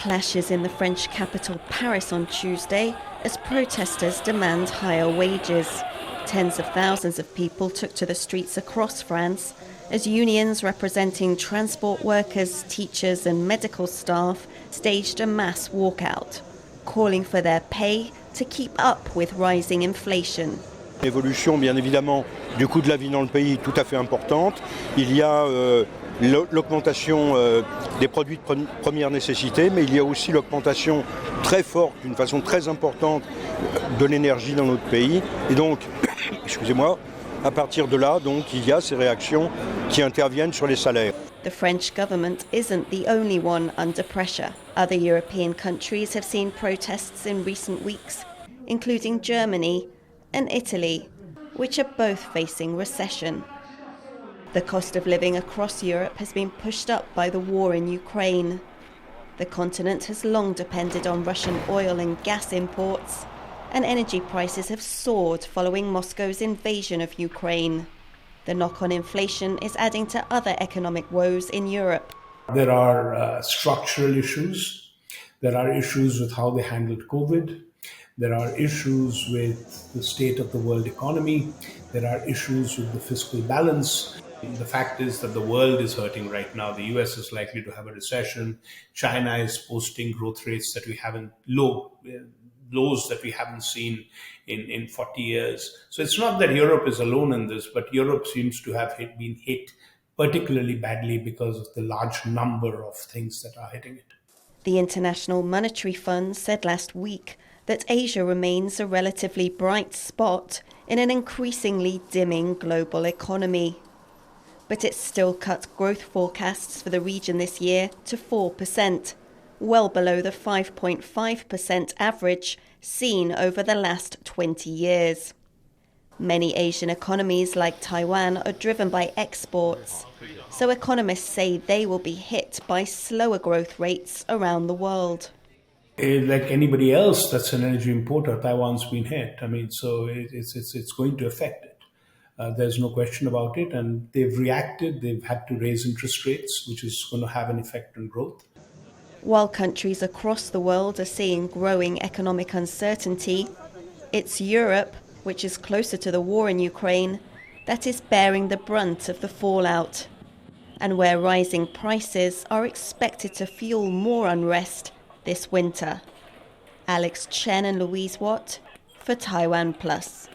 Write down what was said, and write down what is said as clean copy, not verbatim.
clashes in the French capital Paris on Tuesday as protesters demand higher wages. Tens of thousands of people took to the streets across France as unions representing transport workers, teachers and medical staff staged a mass walkout, calling for their pay to keep up with rising inflation. L'évolution, bien évidemment, du coût de la vie dans le pays est tout à fait importante. Il y a l'augmentation des produits de première nécessité, mais il y a aussi l'augmentation très forte, d'une façon très importante, de l'énergie dans notre pays. Et donc, excusez-moi, à partir de là, donc, il y a ces réactions qui interviennent sur les salaires. The French government isn't the only one under pressure. Other European countries have seen protests in recent weeks, including Germany and Italy, which are both facing recession. The cost of living across Europe has been pushed up by the war in Ukraine. The continent has long depended on Russian oil and gas imports, and energy prices have soared following Moscow's invasion of Ukraine. The knock-on inflation is adding to other economic woes in Europe. There are structural issues. There are issues with how they handled COVID. There are issues with the state of the world economy. There are issues with the fiscal balance. The fact is that the world is hurting right now. The US is likely to have a recession. China is posting growth rates that we haven't, lows that we haven't seen in 40 years. So it's not that Europe is alone in this, but Europe seems to have been hit particularly badly because of the large number of things that are hitting it. The International Monetary Fund said last week that Asia remains a relatively bright spot in an increasingly dimming global economy. But it still cut growth forecasts for the region this year to 4%, well below the 5.5% average seen over the last 20 years. Many Asian economies like Taiwan are driven by exports, so economists say they will be hit by slower growth rates around the world. Like anybody else that's an energy importer, Taiwan's been hit. So it's going to affect it. There's no question about it. And they've reacted. They've had to raise interest rates, which is going to have an effect on growth. While countries across the world are seeing growing economic uncertainty, it's Europe, which is closer to the war in Ukraine, that is bearing the brunt of the fallout, and where rising prices are expected to fuel more unrest this winter. Chen and Louise for TaiwanPlus.